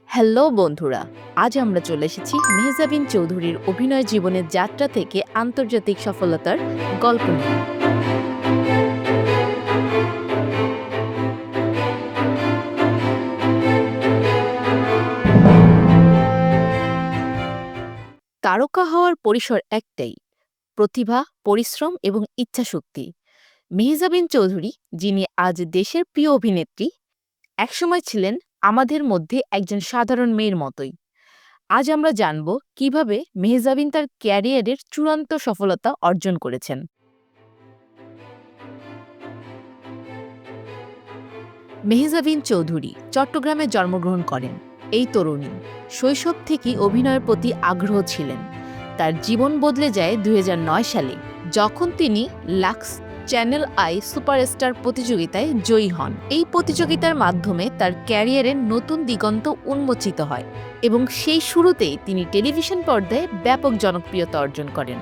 Hello বন্ধুরা, আজ আমরা চলে এসেছি মেহজাবিন চৌধুরীর অভিনয় জীবনের যাত্রা থেকে আন্তর্জাতিক সফলতার গল্প নিয়ে। তারকা হওয়ার পরিসর একটাই: প্রতিভা, পরিশ্রম এবং ইচ্ছাশক্তি। মেহজাবিন চৌধুরী, যিনি আজ দেশের প্রিয় অভিনেত্রী, একসময় ছিলেন আমাদের মধ্যে একজন সাধারণ মেয়ের মতোই। আজ আমরা জানব কিভাবে মেহজাবিন তার ক্যারিয়ারের চূড়ান্ত সফলতা অর্জন করেছেন। মেহজাবিন চৌধুরী চট্টগ্রামে জন্মগ্রহণ করেন। এই তরুণী শৈশব থেকেই অভিনয়ের প্রতি আগ্রহ ছিলেন। তার জীবন বদলে যায় ২০০৯ সালে, যখন তিনি লাক্স চ্যানেল আই সুপারস্টার প্রতিযোগিতায় জয়ী হন। এই প্রতিযোগিতার মাধ্যমে তার ক্যারিয়ারের নতুন দিগন্ত উন্মোচিত হয় এবং সেই শুরুতেই তিনি টেলিভিশন পর্দায় ব্যাপক জনপ্রিয়তা অর্জন করেন।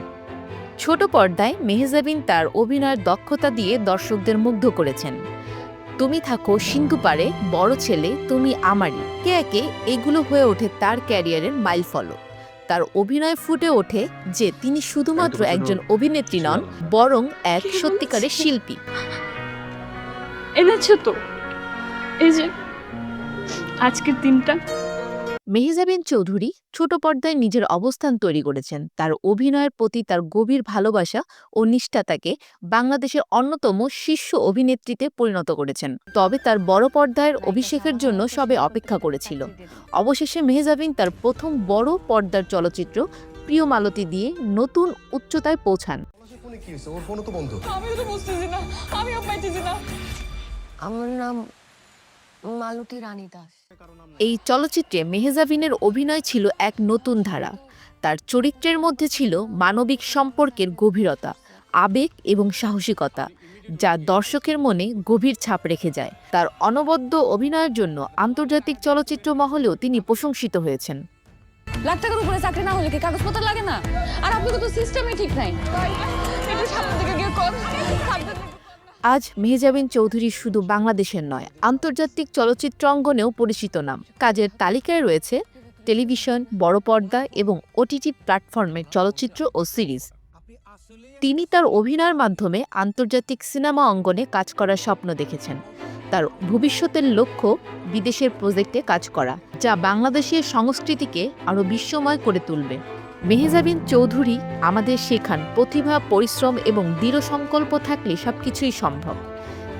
ছোট পর্দায় মেহজাবিন তার অভিনয়ের দক্ষতা দিয়ে দর্শকদের মুগ্ধ করেছেন। তুমি থাকো সিন্ধু পারে, বড় ছেলে, তুমি আমারই, একে একে এগুলো হয়ে ওঠে তার ক্যারিয়ারের মাইলফলক। তার অভিনয় ফুটে ওঠে যে তিনি শুধুমাত্র একজন অভিনেত্রী নন, বরং এক সত্যিকারের শিল্পী। এনেছো তো এই যে আজকের দিনটা। মেহজাবিন চৌধুরী ছোট পর্দায় নিজের অবস্থান তৈরি করেছেন। তার অভিনয়ের প্রতি তার গভীর ভালোবাসা ও নিষ্ঠা তাকে বাংলাদেশের অন্যতম শীর্ষ অভিনেত্রীতে পরিণত করেছেন। তবে তার বড় পর্দার অভিষেকের জন্য সবে অপেক্ষা করেছিল। অবশেষে মেহজাবিন তার প্রথম বড় পর্দার চলচ্চিত্র প্রিয় মালতী দিয়ে নতুন উচ্চতায় পৌঁছান। আমার নাম মালতী রানী দাস। এই চলচ্চিত্রে মেহজাবিনের অভিনয় ছিল এক নতুন ধারা। তার চরিত্রের মধ্যে ছিল মানবিক সম্পর্কের গভীরতা, আবেগ এবং সাহসিকতা, যা দর্শকের মনে গভীর ছাপ রেখে যায়। তার অনবদ্য অভিনয়ের জন্য আন্তর্জাতিক চলচ্চিত্র মহলেও তিনি প্রশংসিত হয়েছেন। লাখ টাকার উপরে চাকরি না হলে কি কাগজপত্র লাগে না? আর আপনাদের তো সিস্টেমই ঠিক নাই। একটু সামনে দিকে গিয়ে কর। আজ মেহজাবিন চৌধুরী শুধু বাংলাদেশের নয়, আন্তর্জাতিক চলচ্চিত্র অঙ্গনেও পরিচিত নাম। কাজের তালিকায় রয়েছে টেলিভিশন, বড় পর্দা এবং ওটিটি প্ল্যাটফর্মের চলচ্চিত্র ও সিরিজ। তিনি তার অভিনয়ের মাধ্যমে আন্তর্জাতিক সিনেমা অঙ্গনে কাজ করার স্বপ্ন দেখেছেন। তার ভবিষ্যতের লক্ষ্য বিদেশের প্রজেক্টে কাজ করা, যা বাংলাদেশের সংস্কৃতিকে আরও বিশ্বময় করে তুলবে। মেহজাবিন চৌধুরী আমাদের শেখান প্রতিভা, পরিশ্রম এবং দৃঢ় সংকল্প থাকলে সবকিছুই সম্ভব।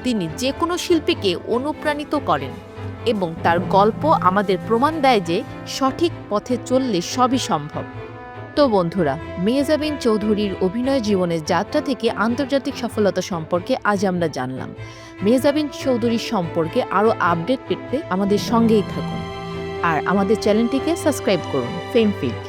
তিনি যে কোনো শিল্পীকে অনুপ্রাণিত করেন এবং তার গল্প আমাদের প্রমাণ দেয় যে সঠিক পথে চললে সবই সম্ভব। তো বন্ধুরা, মেহজাবিন চৌধুরীর অভিনয় জীবনের যাত্রা থেকে আন্তর্জাতিক সফলতা সম্পর্কে আজ আমরা জানলাম। মেহজাবিন চৌধুরীর সম্পর্কে আরও আপডেট পেতে আমাদের সঙ্গেই থাকুন আর আমাদের চ্যানেলটিকে সাবস্ক্রাইব করুন। ফেম ফিড।